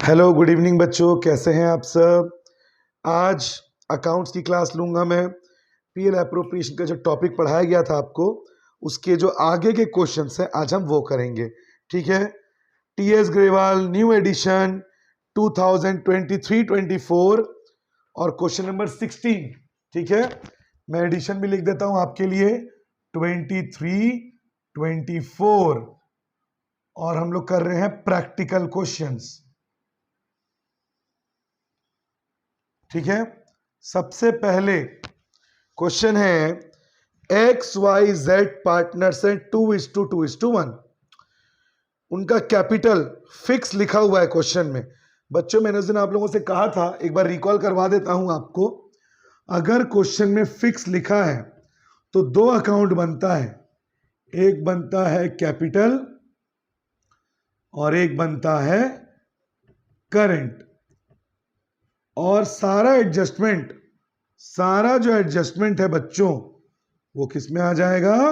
Hello good evening बच्चों, कैसे हैं आप सब। आज अकाउंट्स की क्लास लूंगा मैं। पीएल एप्रोप्रिएशन का जो टॉपिक पढ़ाया गया था आपको, उसके जो आगे के क्वेश्चंस हैं आज हम वो करेंगे। ठीक है। टीएस ग्रेवाल न्यू एडिशन 2023-24 और क्वेश्चन नंबर 16। ठीक है, मैं एडिशन भी लिख देता हूं आपके लिए 23-24 और हम लोग कर रहे हैं प्रैक्टिकल क्वेश्चंस। ठीक है, सबसे पहले क्वेश्चन है XYZ पार्टनर्स हैं 2:2:1। उनका कैपिटल फिक्स लिखा हुआ है क्वेश्चन में। बच्चों, मैंने उस दिन आप लोगों से कहा था, एक बार रिकॉल करवा देता हूं आपको। अगर क्वेश्चन में फिक्स लिखा है तो दो अकाउंट बनता है, एक बनता है कैपिटल और एक बनता है करंट। और सारा जो एडजस्टमेंट है बच्चों, वो किस में आ जाएगा?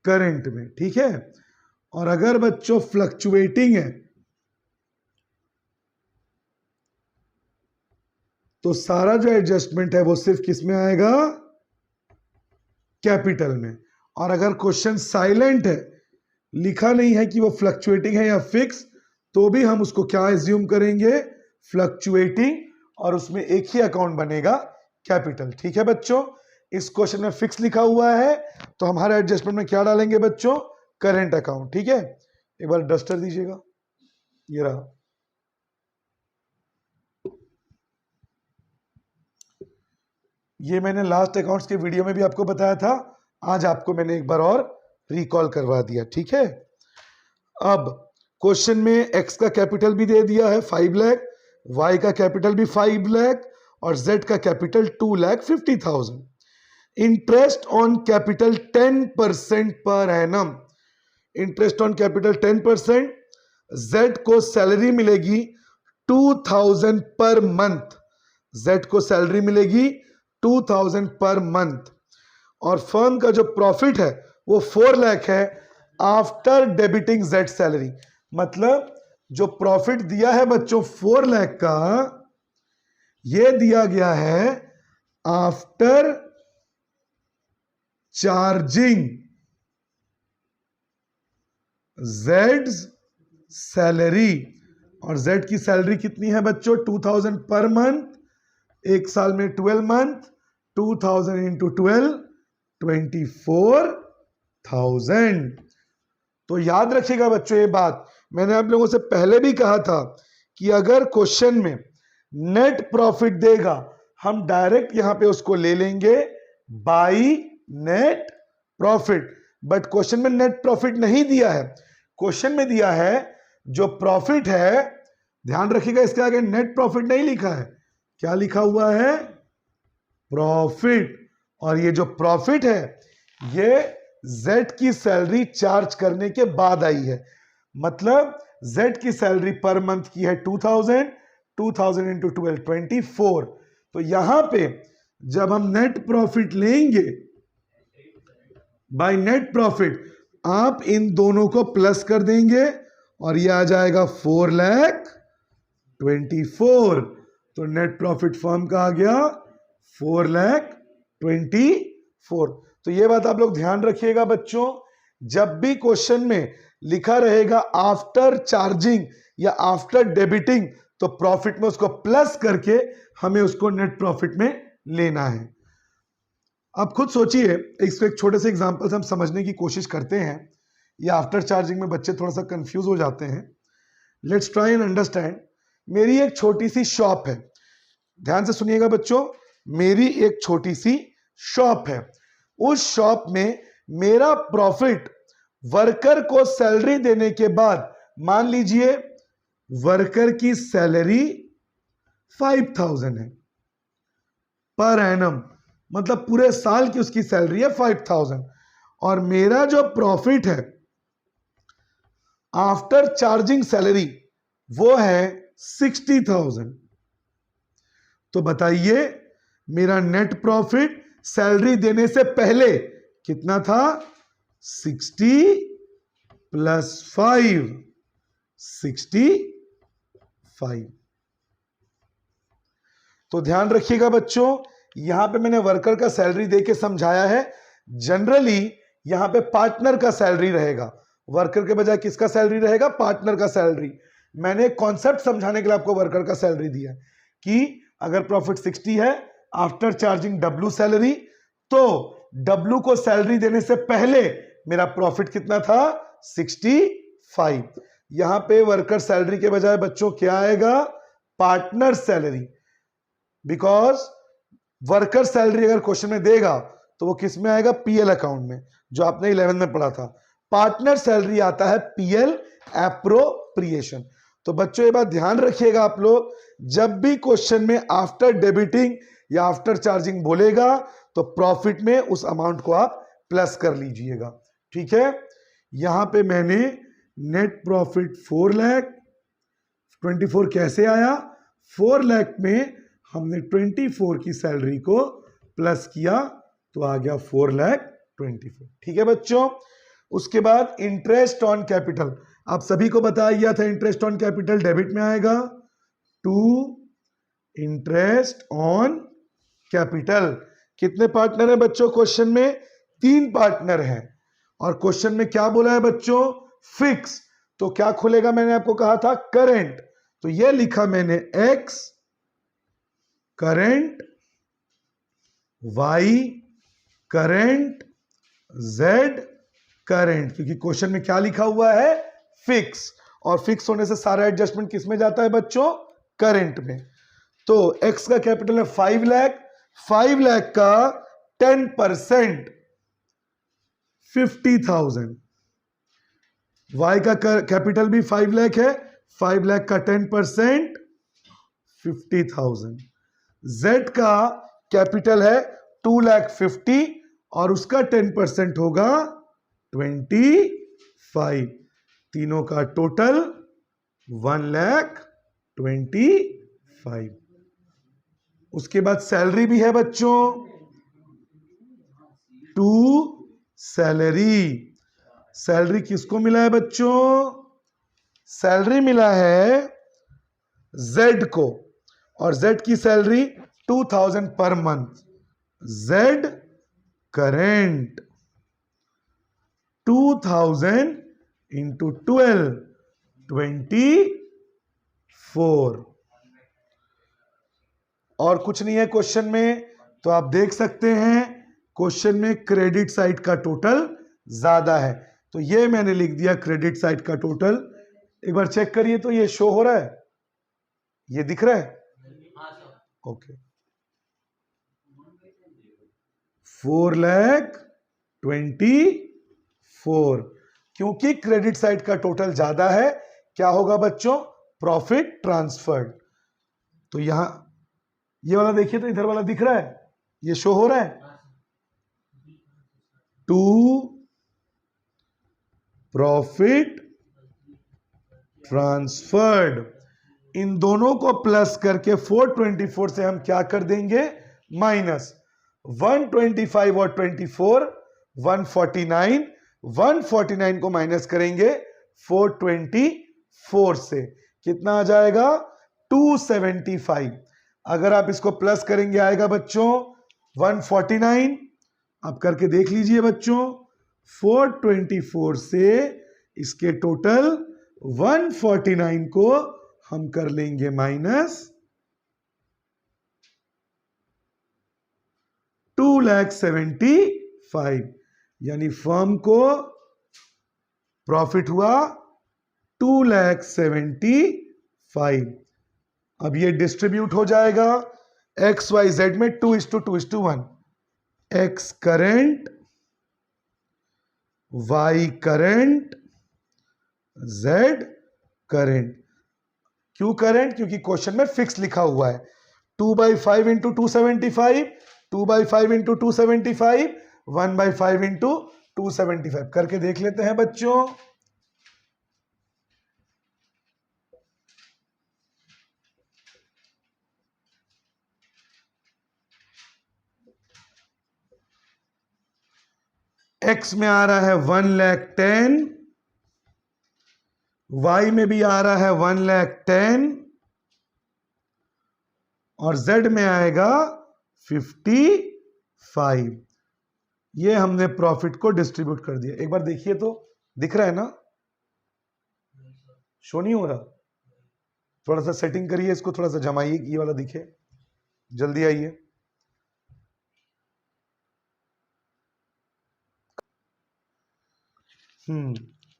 करंट में। ठीक है। और अगर बच्चों फ्लक्चुएटिंग है तो सारा जो एडजस्टमेंट है वो सिर्फ किस में आएगा? कैपिटल में। और अगर क्वेश्चन साइलेंट है, लिखा नहीं है कि वो फ्लक्चुएटिंग है या फिक्स, तो भी हम उसको क्या एज्यूम करेंगे? फ्लक्चुएटिंग, और उसमें एक ही अकाउंट बनेगा, कैपिटल। ठीक है बच्चों, इस क्वेश्चन में फिक्स लिखा हुआ है तो हमारे एडजस्टमेंट में क्या डालेंगे बच्चों? Current account. ठीक है, एक बार डस्टर दीजिएगा, ये रहा। ये मैंने लास्ट अकाउंट्स के वीडियो में भी आपको बताया था, आज आपको मैंने एक बार और रिकॉल करवा दिया। ठीक है। अब क्वेश्चन में एक्स का कैपिटल भी दे दिया है 5 लाख, वाई का कैपिटल भी 5 लाख और जेड का capital 2,50,000। Interest on capital 10% per annum. Interest on capital 10%। Z को सैलरी मिलेगी 2,000 पर मंथ। जेड को सैलरी मिलेगी 2,000 पर मंथ। और फर्म का जो प्रॉफिट है वो 4 लाख है आफ्टर डेबिटिंग जेड सैलरी। मतलब जो प्रॉफिट दिया है बच्चों 4 लाख का, ये दिया गया है आफ्टर चार्जिंग जेड सैलरी। और जेड की सैलरी कितनी है बच्चों? 2,000 पर मंथ, एक साल में 12 मंथ, 2,000 इंटू 12, 24,000। तो याद रखिएगा बच्चों, ये बात मैंने आप लोगों से पहले भी कहा था कि अगर क्वेश्चन में नेट प्रॉफिट देगा, हम डायरेक्ट यहां पे उसको ले लेंगे by net profit. But question में नेट प्रॉफिट नहीं दिया है, क्वेश्चन में दिया है जो प्रॉफिट है। ध्यान रखिएगा, इसके आगे नेट प्रॉफिट नहीं लिखा है, क्या लिखा हुआ है? प्रॉफिट। और ये जो प्रॉफिट है ये जेड की सैलरी चार्ज करने के बाद आई है। मतलब जेड की सैलरी पर मंथ की है 2,000, 2,000 इंटू 12, 24। तो यहां पे जब हम नेट प्रॉफिट लेंगे बाय नेट प्रॉफिट, आप इन दोनों को प्लस कर देंगे और ये आ जाएगा 4,24,000। तो नेट प्रॉफिट फर्म का आ गया 4,24,000। तो ये बात आप लोग ध्यान रखिएगा बच्चों, जब भी क्वेश्चन में लिखा रहेगा आफ्टर चार्जिंग या आफ्टर डेबिटिंग, तो प्रॉफिट में उसको प्लस करके हमें उसको नेट प्रॉफिट में लेना है। आप खुद सोचिए, इसको एक छोटे से एग्जांपल से हम समझने की कोशिश करते हैं। ये आफ्टर चार्जिंग में बच्चे थोड़ा सा कंफ्यूज हो जाते हैं। Let's try and understand. मेरी एक छोटी सी शॉप है, ध्यान से सुनिएगा बच्चों, मेरी एक छोटी सी शॉप है। उस शॉप में मेरा प्रॉफिट वर्कर को सैलरी देने के बाद, मान लीजिए वर्कर की सैलरी 5,000 है पर एनम, मतलब पूरे साल की उसकी सैलरी है 5,000। और मेरा जो प्रॉफिट है आफ्टर चार्जिंग सैलरी वो है 60,000। तो बताइए मेरा नेट प्रॉफिट सैलरी देने से पहले कितना था? 60 + 5, 65 5। तो ध्यान रखिएगा बच्चों, यहां पे मैंने वर्कर का सैलरी देके समझाया है। जनरली यहां पे पार्टनर का सैलरी रहेगा, वर्कर के बजाय किसका सैलरी रहेगा? पार्टनर का सैलरी। मैंने कॉन्सेप्ट समझाने के लिए आपको वर्कर का सैलरी दिया कि अगर प्रॉफिट 60 है आफ्टर चार्जिंग डब्ल्यू सैलरी, तो डब्ल्यू को सैलरी देने से पहले मेरा प्रॉफिट कितना था? 65। यहां पे वर्कर सैलरी के बजाय बच्चों क्या आएगा? Partner salary. Because worker salary अगर क्वेश्चन में देगा तो वो किस में आएगा? पीएल अकाउंट में, जो आपने 11 में पढ़ा था। पार्टनर सैलरी आता है पीएल एप्रोप्रिएशन। तो बच्चों ये बात ध्यान रखिएगा आप लोग, जब भी क्वेश्चन में आफ्टर डेबिटिंग या आफ्टर चार्जिंग बोलेगा तो प्रॉफिट में उस अमाउंट को आप प्लस कर लीजिएगा। ठीक है, यहां पे मैंने नेट प्रॉफिट 4 लाख, 24 कैसे आया? 4 लाख में हमने 24 की सैलरी को प्लस किया तो आ गया 4,24,000। ठीक है बच्चों, उसके बाद इंटरेस्ट ऑन कैपिटल, आप सभी को बताया गया था इंटरेस्ट ऑन कैपिटल डेबिट में आएगा टू इंटरेस्ट ऑन कैपिटल। कितने पार्टनर है बच्चों क्वेश्चन में? 3 पार्टनर हैं। और क्वेश्चन में क्या बोला है बच्चों? फिक्स। तो क्या खुलेगा? मैंने आपको कहा था करंट, तो ये लिखा मैंने X current, Y current, Z current, क्योंकि क्वेश्चन में क्या लिखा हुआ है? फिक्स। और फिक्स होने से सारा एडजस्टमेंट किस में जाता है बच्चों? करंट में। तो एक्स का कैपिटल है 5 लाख, 5 लाख का 10% 50,000। वाई का कैपिटल भी 5 लाख है, 5 लाख का 10% 50,000। जेड का कैपिटल है 2,50,000 और उसका 10% होगा 25। तीनों का टोटल 1,25,000। उसके बाद सैलरी भी है बच्चों, टू सैलरी। सैलरी किसको मिला है बच्चों? सैलरी मिला है जेड को, और जेड की salary 2,000 per month. Z current 2,000 into 12 24। और कुछ नहीं है क्वेश्चन में, तो आप देख सकते हैं क्वेश्चन में क्रेडिट साइड का टोटल ज्यादा है, तो ये मैंने लिख दिया क्रेडिट साइड का टोटल। एक बार चेक करिए तो ये शो हो रहा है, ये दिख रहा है? ओके, 4,24,000, क्योंकि क्रेडिट साइड का टोटल ज्यादा है, क्या होगा बच्चों? Profit transferred. तो यहां ये वाला देखिए, तो इधर वाला दिख रहा है, ये शो हो रहा है टू प्रॉफिट ट्रांसफर्ड। इन दोनों को प्लस करके 424 से हम क्या कर देंगे? माइनस। 125 और 24 149, 149 को माइनस करेंगे 424 से, कितना आ जाएगा? 275। अगर आप इसको प्लस करेंगे आएगा बच्चों 149। आप करके देख लीजिए बच्चों, 424 से इसके टोटल 149 को हम कर लेंगे माइनस 2,75,000, यानी फर्म को प्रॉफिट हुआ 2,75,000। अब ये डिस्ट्रीब्यूट हो जाएगा एक्स वाई जेड में 2:2:1। X current, Y current, Z current. क्यों करंट? क्योंकि क्वेश्चन में फिक्स लिखा हुआ है। 2/5 इंटू 275, 2/5 इंटू 275, 1/5 इंटू 275। करके देख लेते हैं बच्चों। एक्स में आ रहा है 1,10,000, वाई में भी आ रहा है 1,10,000, और Z में आएगा 55। ये हमने प्रॉफिट को डिस्ट्रीब्यूट कर दिया। एक बार देखिए तो, दिख रहा है ना? शो नहीं हो रहा? थोड़ा सा सेटिंग करिए इसको, थोड़ा सा जमाइए, ये वाला दिखे, जल्दी आइए।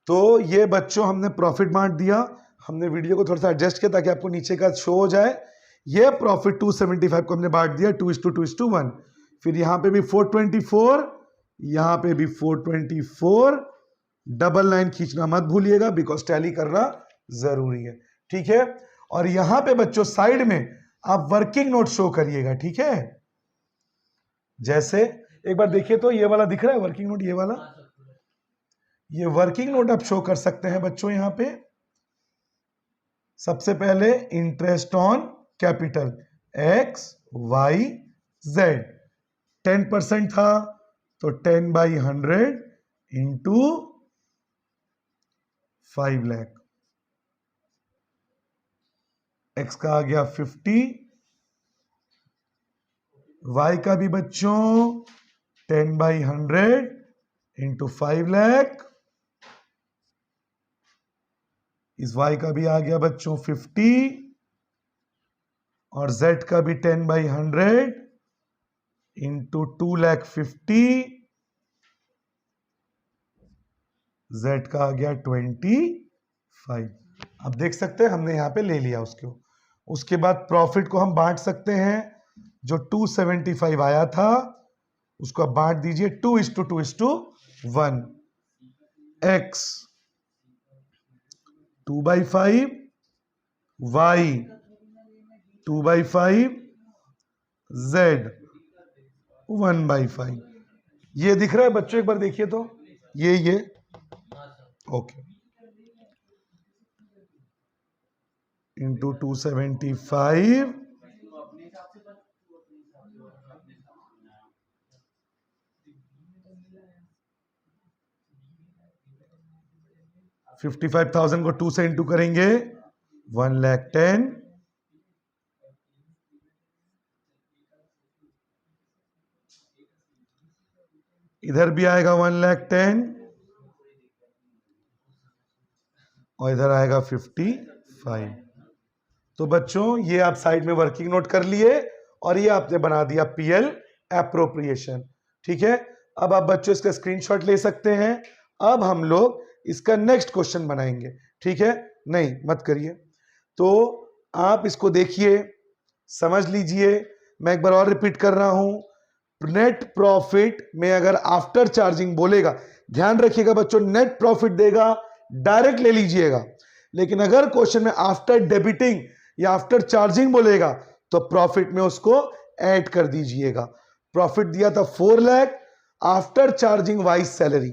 तो ये बच्चों हमने प्रॉफिट बांट दिया। हमने वीडियो को थोड़ा सा एडजस्ट किया ताकि आपको नीचे का शो हो जाए। ये प्रॉफिट 275 को हमने बांट दिया 2:2:1। फिर यहां पे भी 424, यहां पे भी 424। डबल लाइन खींचना मत भूलिएगा, बिकॉज टैली करना जरूरी है, ठीक है। और यहां पे बच्चों साइड में आप वर्किंग नोट शो करिएगा, ठीक है। जैसे एक बार देखिए तो, ये वाला दिख रहा है वर्किंग नोट, ये वाला, ये वर्किंग नोट आप शो कर सकते हैं बच्चों। यहां पे सबसे पहले इंटरेस्ट ऑन कैपिटल XYZ 10% था, तो 10/100 इंटू 5 लाख। X का आ गया 50, Y का भी बच्चों 10/100 इंटू 5 लाख। इस Y का भी आ गया बच्चों 50, और Z का भी 10/100 इंटू 2,50,000। Z का आ गया 25। अब देख सकते हैं हमने यहां पे ले लिया उसको। उसके बाद प्रॉफिट को हम बांट सकते हैं। जो 275 आया था उसको आप बांट दीजिए 2:2:1। X 2/5, Y 2/5, Z 1/5। ये दिख रहा है बच्चों? एक बार देखिए तो, ये ओके, इंटू 275 55,000 को 2 से इंटू करेंगे 1,10,000। इधर भी आएगा 1,10,000 और इधर आएगा 55। तो बच्चों ये आप साइड में वर्किंग नोट कर लिए, और ये आपने बना दिया PL एप्रोप्रिएशन, ठीक है। अब आप बच्चों इसका स्क्रीनशॉट ले सकते हैं। अब हम लोग इसका नेक्स्ट क्वेश्चन बनाएंगे, ठीक है। नहीं मत करिए, तो आप इसको देखिए, समझ लीजिए। मैं एक बार और रिपीट कर रहा हूं। नेट प्रॉफिट में अगर आफ्टर चार्जिंग बोलेगा, ध्यान रखिएगा बच्चों, नेट प्रॉफिट देगा डायरेक्ट ले लीजिएगा। लेकिन अगर क्वेश्चन में आफ्टर डेबिटिंग या आफ्टर चार्जिंग बोलेगा तो प्रॉफिट में उसको ऐड कर दीजिएगा। प्रॉफिट दिया था 4 lakh, after charging Y salary,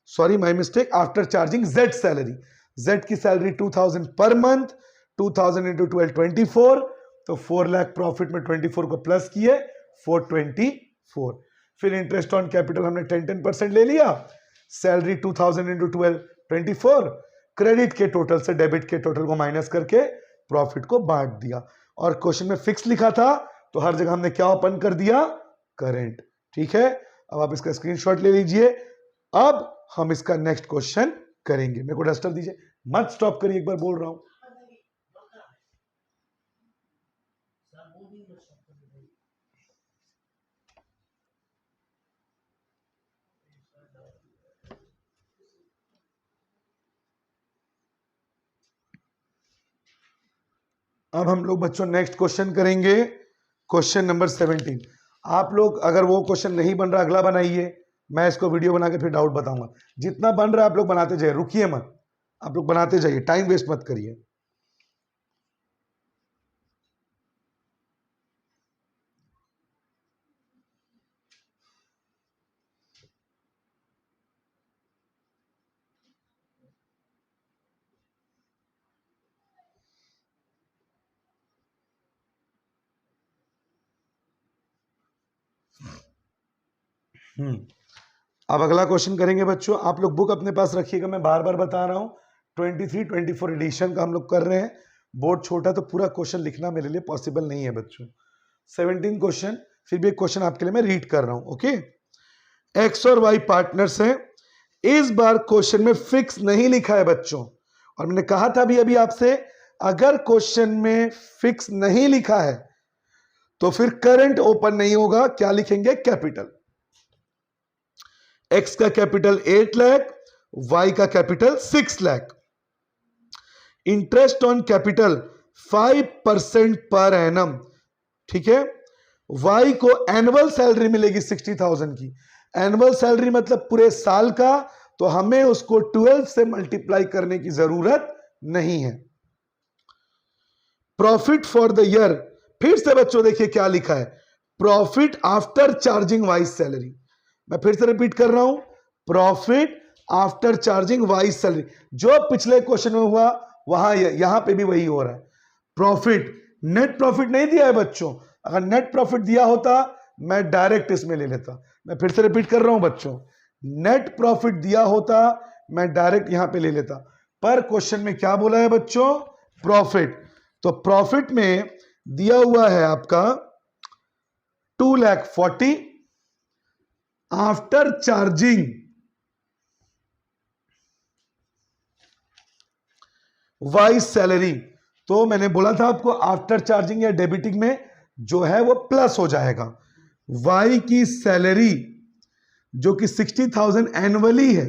sorry my mistake, after charging Z salary. Z की सैलरी 2000 पर मंथ, 2000 इंटू 12 24, तो 4 लाख प्रॉफिट में 24 को प्लस किए 424। फिर इंटरेस्ट ऑन कैपिटल हमने 10% ले लिया, सैलरी 2000 इंटू 12 24, क्रेडिट के टोटल से डेबिट के टोटल को माइनस करके प्रॉफिट को बांट दिया। और क्वेश्चन में फिक्स लिखा था तो हर जगह हमने क्या ओपन कर दिया, करंट, ठीक है। अब आप इसका स्क्रीनशॉट ले लीजिए। अब हम इसका नेक्स्ट क्वेश्चन करेंगे। मेरे को डस्टर दीजिए, मत स्टॉप करिए, एक बार बोल रहा हूं। अब हम लोग बच्चों नेक्स्ट क्वेश्चन करेंगे, क्वेश्चन नंबर 17। आप लोग अगर वो क्वेश्चन नहीं बन रहा अगला बनाइए, मैं इसको वीडियो बना के फिर डाउट बताऊंगा। जितना बन रहा है आप लोग बनाते जाइए, रुकिए मत, आप लोग बनाते जाइए, टाइम वेस्ट मत करिए। अब अगला क्वेश्चन करेंगे बच्चों। आप लोग बुक अपने पास रखिएगा, मैं बार बार बता रहा हूं 23-24 एडिशन का हम लोग कर रहे हैं। बोर्ड छोटा तो पूरा क्वेश्चन लिखना मेरे लिए पॉसिबल नहीं है बच्चों, 17 क्वेश्चन, फिर भी एक क्वेश्चन आपके लिए मैं रीड कर रहा हूं, ओके। एक्स और वाई पार्टनर्स हैं। इस बार क्वेश्चन में फिक्स नहीं लिखा है बच्चों, और मैंने कहा था अभी आपसे, अगर क्वेश्चन में फिक्स नहीं लिखा है तो फिर करंट ओपन नहीं होगा। क्या लिखेंगे? कैपिटल। एक्स का कैपिटल 8 लाख, वाई का capital 6 lakh. Interest on capital 5% per annum, ठीक है। वाई को एनुअल सैलरी मिलेगी 60,000 की। एनुअल सैलरी मतलब पूरे साल का, तो हमें उसको 12 से मल्टीप्लाई करने की जरूरत नहीं है। प्रॉफिट फॉर द ईयर, फिर से बच्चों देखिए क्या लिखा है, profit after charging wise salary. मैं फिर से रिपीट कर रहा हूं, profit after charging wise salary. जो पिछले क्वेश्चन में हुआ वहां यहां पे भी वही हो रहा है। प्रॉफिट, नेट प्रॉफिट नहीं दिया है बच्चों। अगर नेट प्रॉफिट दिया होता मैं डायरेक्ट इसमें ले लेता। मैं फिर से रिपीट कर रहा हूं बच्चों, नेट प्रॉफिट दिया होता मैं डायरेक्ट यहां पे ले लेता, पर क्वेश्चन में क्या बोला है बच्चों? प्रॉफिट। तो प्रॉफिट में दिया हुआ है आपका 2,40,000 आफ्टर चार्जिंग वाइज सैलरी। तो मैंने बोला था आपको आफ्टर चार्जिंग या डेबिटिंग में जो है वो प्लस हो जाएगा। वाई की सैलरी जो कि 60,000 एनुअली है,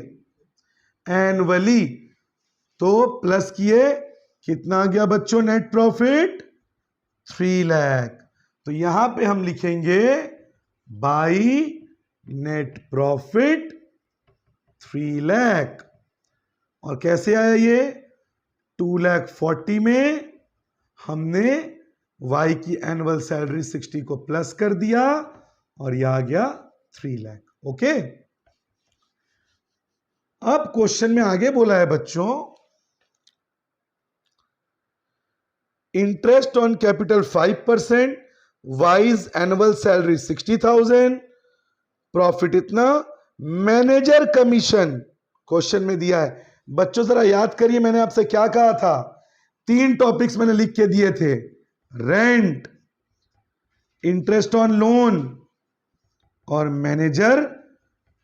एनुअली, तो प्लस किए, कितना आ गया बच्चों नेट प्रॉफिट? 3 लाख। तो यहां पे हम लिखेंगे बाई नेट प्रॉफिट 3 लाख। और कैसे आया ये? 2,40,000 में हमने वाई की एनुअल सैलरी 60 को प्लस कर दिया और यह आ गया 3 लाख। ओके, अब क्वेश्चन में आगे बोला है बच्चों, interest on capital 5%, wise annual salary 60,000, profit इतना, मैनेजर कमीशन क्वेश्चन में दिया है। बच्चों जरा याद करिए, मैंने आपसे क्या कहा था? 3 टॉपिक्स मैंने लिख के दिए थे, रेंट, इंटरेस्ट ऑन लोन और मैनेजर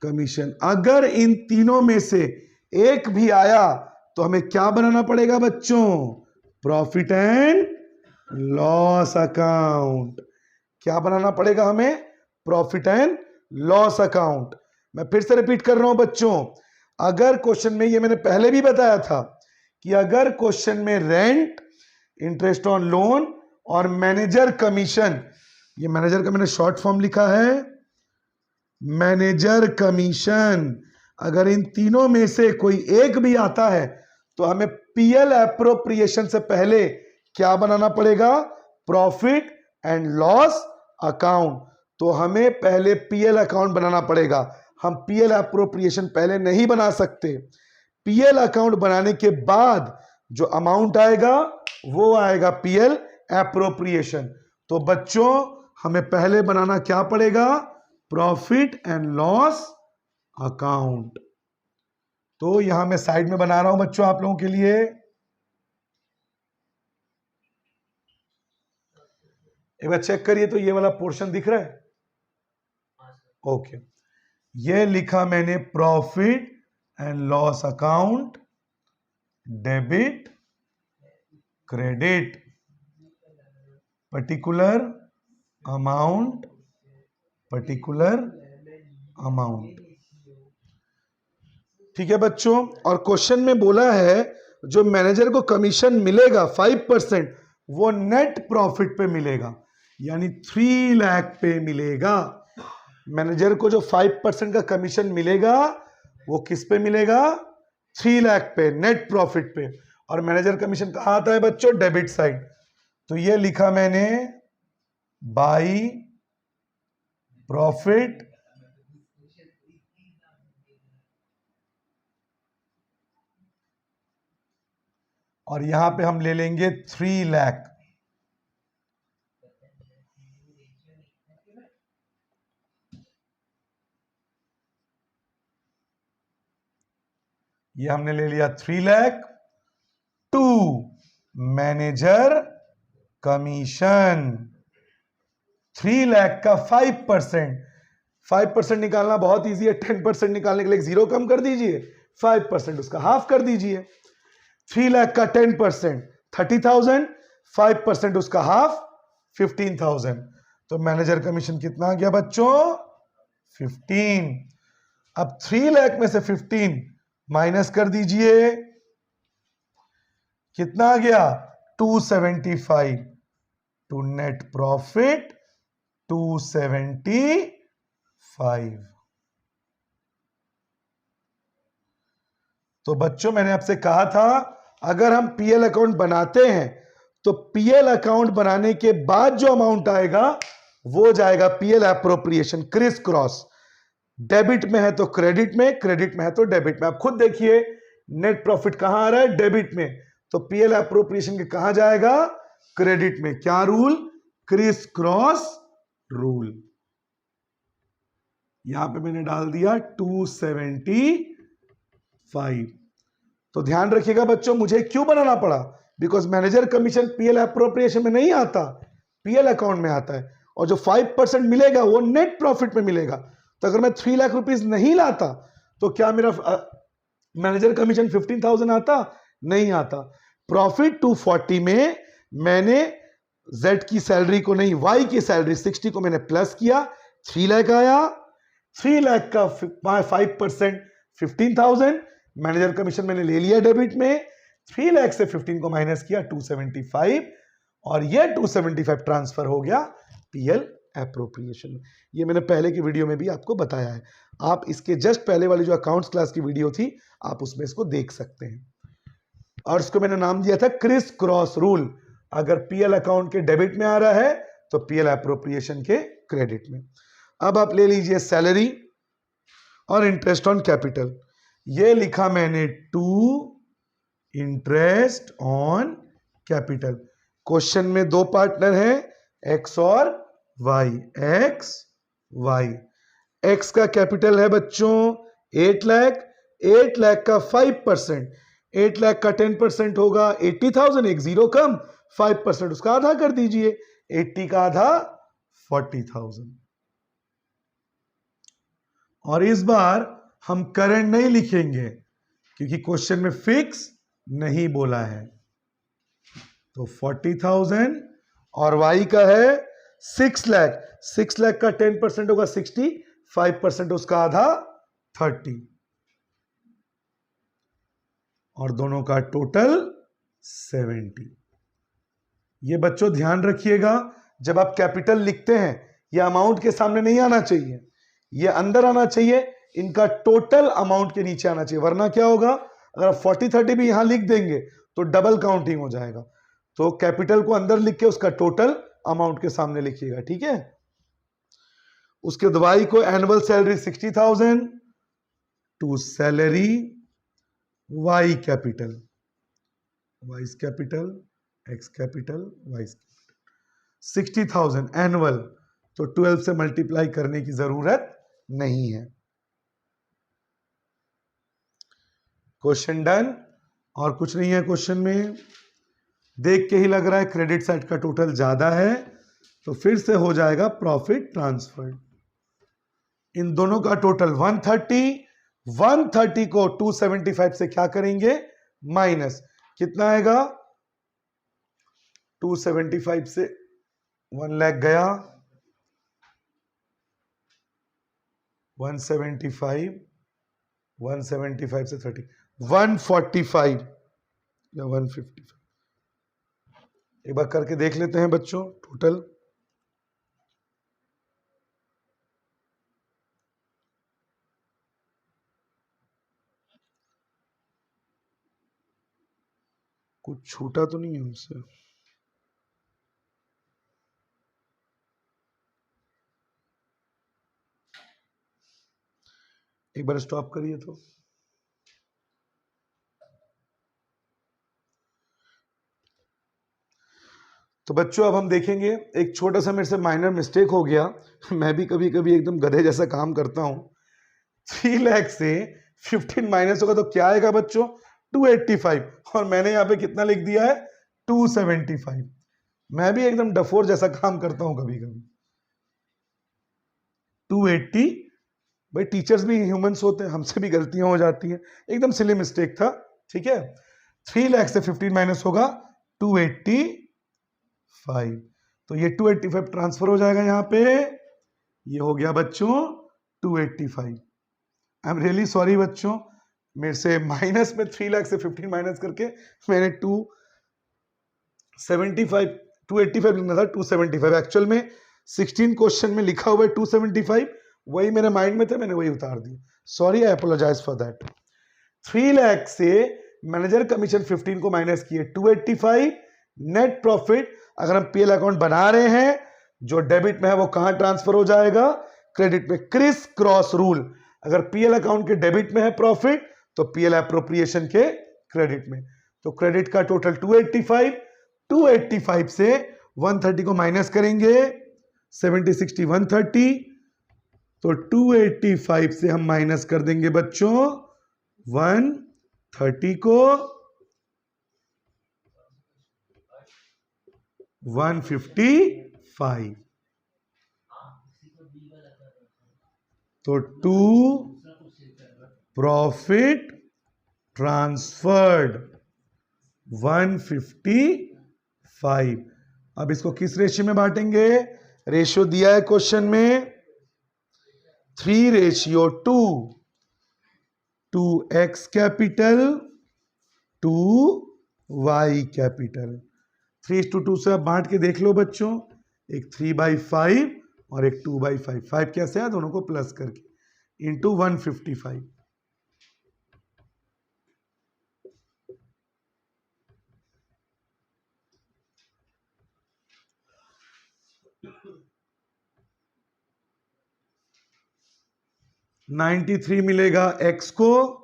कमीशन। अगर इन तीनों में से एक भी आया तो हमें क्या बनाना पड़ेगा बच्चों? Profit and loss account. क्या बनाना पड़ेगा हमें? Profit and loss account. मैं फिर से रिपीट कर रहा हूं बच्चों, अगर क्वेश्चन में, ये मैंने पहले भी बताया था कि अगर क्वेश्चन में रेंट, इंटरेस्ट ऑन लोन और मैनेजर कमीशन, ये मैनेजर का मैंने शॉर्ट फॉर्म लिखा है मैनेजर कमीशन, अगर इन तीनों में से कोई एक भी आता है तो हमें पीएल एप्रोप्रिएशन से पहले क्या बनाना पड़ेगा? Profit and loss account. तो हमें पहले पीएल अकाउंट बनाना पड़ेगा। हम पीएल एप्रोप्रिएशन पहले नहीं बना सकते। पीएल अकाउंट बनाने के बाद जो अमाउंट आएगा वो आएगा पीएल एप्रोप्रिएशन। तो बच्चों हमें पहले बनाना क्या पड़ेगा? Profit and loss account. तो यहां मैं साइड में बना रहा हूं बच्चों आप लोगों के लिए। एक बार चेक करिए तो ये वाला पोर्शन दिख रहा है? ओके, ये लिखा मैंने profit and loss account, debit, credit, particular amount, particular amount. ठीक है बच्चों, और क्वेश्चन में बोला है जो मैनेजर को कमीशन मिलेगा 5%, वो नेट प्रॉफिट पे मिलेगा, यानी 3 लाख पे मिलेगा। मैनेजर को जो 5% का कमीशन मिलेगा वो किस पे मिलेगा? 3 लाख पे, नेट प्रॉफिट पे। और मैनेजर कमीशन कहां आता है बच्चों? Debit side. तो ये लिखा मैंने बाई प्रॉफिट और यहां पे हम ले लेंगे 3 लाख। ये हमने ले लिया 3 lakh to manager commission. 3 lakh का 5%, 5% निकालना बहुत इजी है, 10% निकालने के लिए 0 कम कर दीजिए, 5% उसका हाफ कर दीजिए। 3 लाख का 10% 30,000, 5% उसका हाफ 15,000। तो मैनेजर कमीशन कितना आ गया बच्चों? 15। अब 3 लाख में से 15 माइनस कर दीजिए, कितना आ गया? 275। To net profit 275। तो बच्चों मैंने आपसे कहा था अगर हम पीएल अकाउंट बनाते हैं तो पीएल अकाउंट बनाने के बाद जो अमाउंट आएगा वो जाएगा PL appropriation, criss cross. Debit में है तो क्रेडिट में, क्रेडिट में है तो डेबिट में। आप खुद देखिए नेट प्रॉफिट कहां आ रहा है? डेबिट में। तो पीएल एप्रोप्रिएशन के कहां जाएगा? क्रेडिट में। क्या रूल? Criss cross rule. यहां पे मैंने डाल दिया 275। तो ध्यान रखिएगा बच्चों, मुझे क्यों बनाना पड़ा? Because manager commission PL appropriation में नहीं आता, पीएल अकाउंट में आता है। और जो 5% मिलेगा वो नेट प्रॉफिट में मिलेगा। तो अगर मैं 3 लाख रुपीस नहीं लाता तो क्या मेरा मैनेजर कमीशन 15,000 आता? नहीं आता। प्रॉफिट 240 में मैंने Z की सैलरी को नहीं, Y की सैलरी 60 को मैंने प्लस किया, 3 लाख आया। 3 लाख का 5% 15,000, मैनेजर कमीशन मैंने ले लिया डेबिट में। 3 लाख से 15 को माइनस किया 275, और ये 275 ट्रांसफर हो गया पीएल एप्रोप्रिएशन। ये मैंने पहले की वीडियो में भी आपको बताया है। आप इसके जस्ट पहले वाली जो अकाउंट्स क्लास की वीडियो थी आप उसमें इसको देख सकते हैं। और इसको मैंने नाम दिया था क्रिस क्रॉस रूल। अगर पीएल अकाउंट के डेबिट में आ रहा है तो पीएल एप्रोप्रिएशन के क्रेडिट में। अब आप ले लीजिए सैलरी और इंटरेस्ट ऑन कैपिटल। ये लिखा मैंने to interest on capital. Question में दो पार्टनर हैं, एक्स और वाई। X Y. एक्स का कैपिटल है बच्चों 8 लाख। 8 लाख का 5%, 8 लाख का 10% होगा 80,000, एक जीरो कम, 5% उसका आधा कर दीजिए, 80 का आधा 40,000। और इस बार हम करंट नहीं लिखेंगे क्योंकि क्वेश्चन में फिक्स नहीं बोला है। तो 40,000 और वाई का है 6 लाख। 6 लाख का 10% होगा 60, 5% उसका आधा 30, और दोनों का टोटल 70। ये बच्चों ध्यान रखिएगा, जब आप कैपिटल लिखते हैं ये अमाउंट के सामने नहीं आना चाहिए, ये अंदर आना चाहिए, इनका टोटल अमाउंट के नीचे आना चाहिए। वरना क्या होगा, अगर आप 40-30 भी यहां लिख देंगे तो डबल काउंटिंग हो जाएगा। तो कैपिटल को अंदर लिख के उसका टोटल अमाउंट के सामने लिखिएगा, ठीक है। उसके दवाई को annual salary 60,000 to salary Y capital, Y's capital, X capital, Y's capital 60,000 annual. तो 12 से मल्टीप्लाई करने की जरूरत नहीं है। Question done. और कुछ नहीं है क्वेश्चन में। देख के ही लग रहा है क्रेडिट साइड का टोटल ज्यादा है, तो फिर से हो जाएगा प्रॉफिट ट्रांसफर। इन दोनों का टोटल 130, 130 को 275 से क्या करेंगे? माइनस। कितना आएगा? 275 से 1 लाख गया, 175, 175 से 30, 145 या 155। एक बार करके देख लेते हैं बच्चों टोटल। कुछ छूटा तो नहीं है हमसे? एक बार स्टॉप करिए। तो बच्चों अब हम देखेंगे, एक छोटा सा मेरे से माइनर मिस्टेक हो गया। मैं भी कभी कभी एकदम गधे जैसा काम करता हूं। 3 लाख से 15 माइनस होगा तो क्या आएगा बच्चों? 285, और मैंने यहां पे कितना लिख दिया है? 275। मैं भी एकदम डफोर जैसा काम करता हूं कभी कभी। 280। भाई टीचर्स भी ह्यूमंस होते हैं, हमसे भी गलतियां हो जाती हैं, एकदम सिली मिस्टेक था, ठीक है। 3 लाख से 15 माइनस होगा 285, तो ये 285 ट्रांसफर हो जाएगा यहाँ पे, ये हो गया बच्चों 285। आई एम रियली सॉरी बच्चों, मेरे से माइनस में 3 लाख से 15 माइनस करके मैंने 285 लिखना था, 275 एक्चुअल में 16 क्वेश्चन में लिखा हुआ है 275, वही मेरे माइंड में थे, मैंने वही उतार दिया, sorry, I apologize for that. 3 lakh से मैनेजर कमीशन 15 को माइनस किए 285, नेट प्रॉफिट अगर हम पीएल अकाउंट बना रहे हैं, जो डेबिट में है वो कहां ट्रांसफर हो जाएगा, क्रेडिट में। क्रिस क्रॉस रूल, अगर पीएल अकाउंट के डेबिट में है प्रॉफिट तो पीएल एप्रोप्रिएशन के क्रेडिट में। तो क्रेडिट का टोटल 285, 285 से 130 को माइनस करेंगे, 70 60 130, तो 285 से हम माइनस कर देंगे बच्चों 130 को 155, तो 2 प्रॉफिट ट्रांसफर्ड 155। अब इसको किस रेशियो में बांटेंगे, रेशियो दिया है क्वेश्चन में 3:2, 2x कैपिटल 2y कैपिटल। 3:2 से आप बांट के देख लो बच्चों, एक 3/5 और एक 2/5, 5 कैसे है दोनों को प्लस करके, इंटू 155। $93 मिलेगा x को,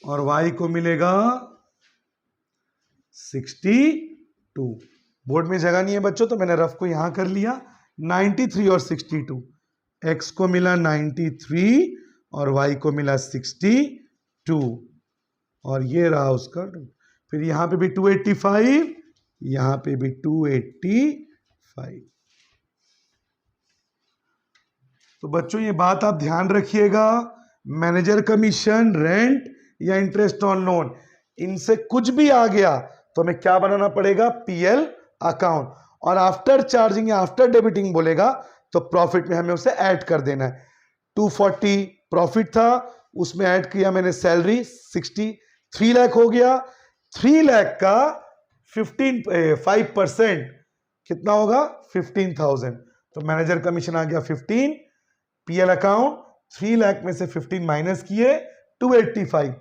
और y को मिलेगा 62। बोर्ड में जगह नहीं है बच्चों तो मैंने रफ को यहां कर लिया, 93 और 62, x को मिला 93 और y को मिला 62, और ये रहा उसका। फिर यहां पे भी 285, यहां पे भी 285। तो बच्चों ये बात आप ध्यान रखिएगा, मैनेजर कमीशन, रेंट या इंटरेस्ट ऑन लोन, इनसे कुछ भी आ गया तो हमें क्या बनाना पड़ेगा, पीएल अकाउंट, और आफ्टर चार्जिंग या आफ्टर डेबिटिंग बोलेगा तो प्रॉफिट में हमें उसे ऐड कर देना है। 240 प्रॉफिट था, उसमें ऐड किया मैंने सैलरी 3 लाख हो गया, 3 लाख का 5% कितना होगा 15,000, तो मैनेजर कमीशन आ गया 15, पीएल अकाउंट 3 लाख में से 15 माइनस किए 285,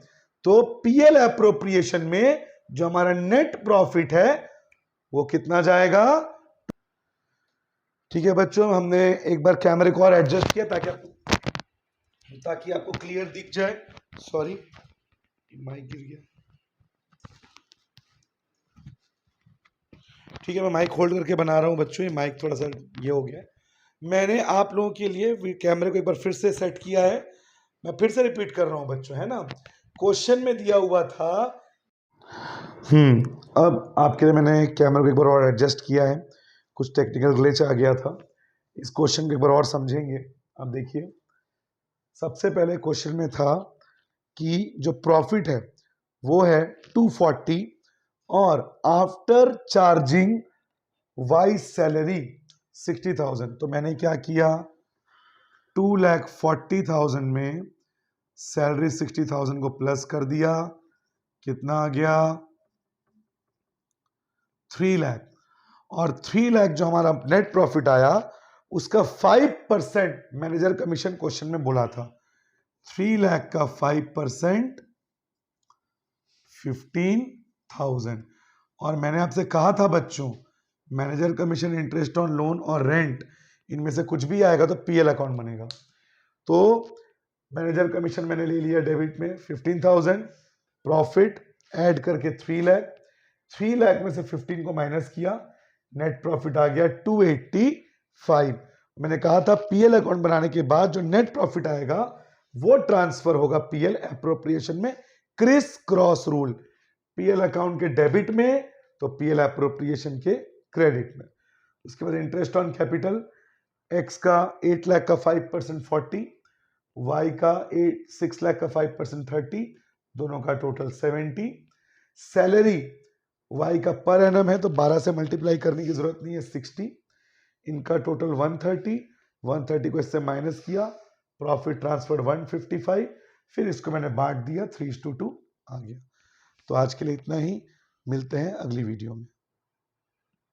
तो पीएल एप्रोप्रिएशन में जो हमारा नेट प्रॉफिट है वो कितना जाएगा। ठीक है बच्चों, हमने एक बार कैमरे को और एडजस्ट किया ताकि आपको क्लियर दिख जाए। सॉरी माइक गिर गया, ठीक है मैं माइक होल्ड करके बना रहा हूं बच्चों, ये माइक थोड़ा सा ये हो गया। मैंने आप लोगों के लिए कैमरे को एक बार फिर से सेट किया है, मैं फिर से रिपीट कर रहा हूं बच्चों, है ना। क्वेश्चन में दिया हुआ था, अब आपके लिए मैंने कैमरे को एक बार और एडजस्ट किया है, कुछ टेक्निकल ग्लिच आ गया था, इस क्वेश्चन को एक बार और समझेंगे। अब देखिए, सबसे पहले क्वेश्चन में था कि जो प्रॉफिट है वो है 240 और आफ्टर चार्जिंग वाई सैलरी 60,000, तो मैंने क्या किया 2,40,000 में सैलरी 60,000 को प्लस कर दिया, कितना आ गया 3 लाख, और 3 लाख जो हमारा नेट प्रॉफिट आया उसका 5% मैनेजर कमीशन क्वेश्चन में बोला था, 3 लाख का 5% 15,000, और मैंने आपसे कहा था बच्चों manager commission, interest on loan और रेंट, इनमें से कुछ भी आएगा तो पीएल अकाउंट बनेगा। तो मैनेजर कमीशन मैंने ले लिया डेबिट में 15,000, प्रॉफिट ऐड करके 3 लाख, 3 लाख में से 15 को माइनस किया, नेट प्रॉफिट आ गया 285। मैंने कहा था पीएल अकाउंट बनाने के बाद जो नेट प्रॉफिट आएगा वो ट्रांसफर होगा पीएल एप्रोप्रिएशन में, criss cross rule, PL account के डेबिट में तो पीएल अप्रोप्रिएशन के क्रेडिट में। उसके बाद इंटरेस्ट ऑन कैपिटल, एक्स का 8 लाख का 5% 40, वाई का 6 लाख का 5% 30, दोनों का टोटल 70। सैलरी वाई का पर एनम है तो 12 से मल्टीप्लाई करने की जरूरत नहीं है, 60। इनका टोटल 130 को इससे माइनस किया, प्रॉफिट ट्रांसफर 155, फिर इसको मैंने बांट दिया 3:2 आ गया। तो आज के लिए इतना ही, मिलते हैं अगली वीडियो में।